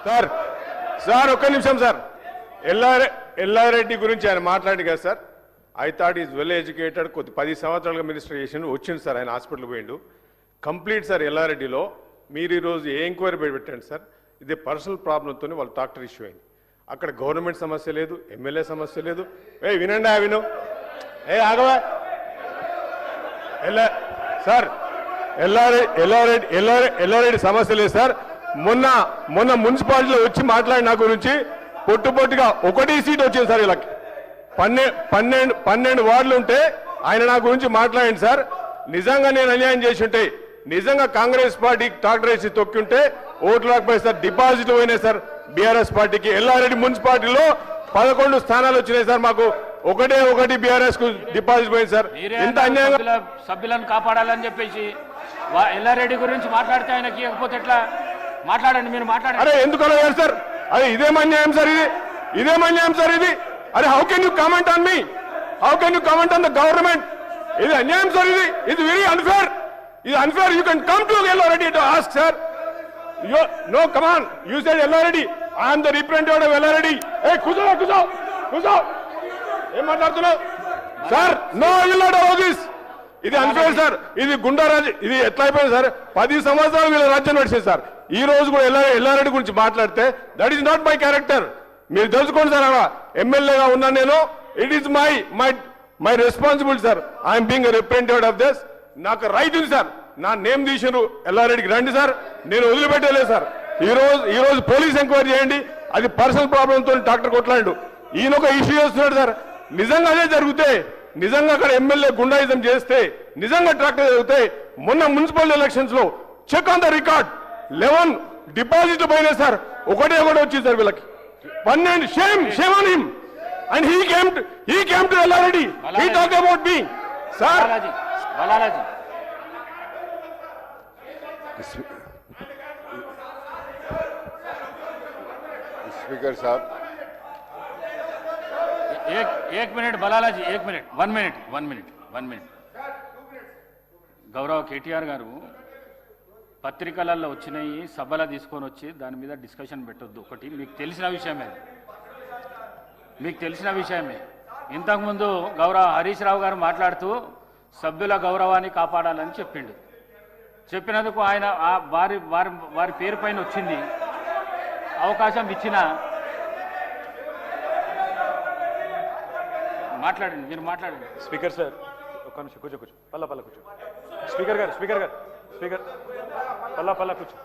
Sir sir ఒక్క నిమిషం sir Yellareddy గురించి ఆయన మాట్లాడి కదా sir. I thought is well educated, కొద్ది 10 సంవత్సరాలుగా మినిస్టర్ చేసిండు, వచ్చిండు సార్, ఆయన హాస్పిటల్ పోయిండు కంప్లీట్ సార్. ఎల్లారెడ్డిలో మీరు ఈరోజు ఏ ఎంక్వైరీ పెట్టండి సార్, ఇదే పర్సనల్ ప్రాబ్లంతో వాళ్ళ డాక్టర్ ఇష్యూ అయింది. అక్కడ గవర్నమెంట్ సమస్య లేదు, ఎమ్మెల్యే సమస్య లేదు. వినండి విను, ఆగవా సార్. ఎల్లారెడ్డి సమస్య లేదు సార్. మొన్న మున్సిపాలిటీలో వచ్చి మాట్లాడి నా గురించి పొట్టుగా ఒకటి సీట్ వచ్చింది సార్. వీళ్ళకి 12 వార్డులు ఉంటే ఆయన నా గురించి మాట్లాడండి సార్. నిజంగా నేను అన్యాయం చేసి ఉంటే, నిజంగా కాంగ్రెస్ పార్టీ డాక్టర్ వేసి తొక్కింటే ఓట్లు రాకపోయి సార్, డిపాజిట్లు పోయినాయి సార్ బీఆర్ఎస్ పార్టీకి. ఎల్లారెడ్డి మున్సిపాలిటీలో 11 స్థానాలు వచ్చినాయి సార్ మాకు, ఒకటి బీఆర్ఎస్ కు డిపాజిట్ పోయింది సార్. ఇంత అన్యాయంగా సభ్యులను కాపాడాలని చెప్పేసి ఎల్లారెడ్డి గురించి మాట్లాడితే ఆయనకి ఇవ్వకపోతే ఎట్లా? మాట్లాడండి, మీరు మాట్లాడండి. అరే ఎందుకు అలా సార్? అరే ఇదేం అన్యాయం సార్, ఇదేం అన్యాయం సార్ ఇది. అరే how can you comment on me? How can you comment on the government? ఇది అన్యాయం సార్, ఇది వెరీ అన్ఫేర్. ఇది unfair. You can come to Yellareddy to ask sir. No come on, you said Yellareddy, I'm the representative of Yellareddy. కూర్చో ఏం మాట్లాడుతున్నావు sir? No you not allow this. ఇది unfair sir, ఇది గుండారాజు. ఇది ఎట్లా అయిపోయింది సార్? 10 సంవత్సరాలు వీళ్ళ రాజ్యం నడిచింది సార్. ఈ రోజు కూడా ఎల్లారెడ్డి గురించి మాట్లాడితే that is not my character. మీరు తెలుసుకోండి సార్, అలా ఎమ్మెల్యేగా ఉన్నా నేను, it is my responsibility sir. I'm being representative of this. నాకు రైట్ ఉంది సార్. నా నేమ్ తీసినారు, ఎల్లారెడ్డికి రండి సార్, నేను వదిలిపెట్టలేదు సార్. ఈ రోజు పోలీస్ ఎంక్వైరీ చేయండి. అది పర్సనల్ ప్రాబ్లంతో డాక్టర్ కొట్లాడు, ఈయన ఒక ఇష్యూ చేస్తున్నాడు సార్. నిజంగా అదే జరిగితే, నిజంగా అక్కడ ఎమ్మెల్యే గుండాయిజం చేస్తే, నిజంగా డాక్టర్ జరిగితే, మొన్న మున్సిపల్ ఎలక్షన్స్ లో చెక్ ఆన్ ద రికార్డ్ 11 డిపాజిట్లు పోయినాయి సార్. ఒకటే వచ్చింది సార్ వీళ్ళకి 12. Shame on him. And he came to Yellareddy. He talked about me. Sir speaker साहब एक मिनट बलालाजी, 1 मिनट. గౌరవ కేటీఆర్ గారు పత్రికలలో వచ్చినాయి, సభలో తీసుకొని వచ్చి దాని మీద డిస్కషన్ పెట్టొద్దు. ఒకటి మీకు తెలిసిన విషయమే. ఇంతకుముందు గౌరవ హరీష్ రావు గారు మాట్లాడుతూ సభ్యుల గౌరవాన్ని కాపాడాలని చెప్పిండు. చెప్పినందుకు ఆయన వారి పేరు పైన వచ్చింది, అవకాశం ఇచ్చిన మాట్లాడండి, మీరు మాట్లాడండి. స్పీకర్ సార్ ఒక్క నిమిషం, కూర్చో పల్లా కూర్చో. స్పీకర్ గారు పల్లా కూర్చో.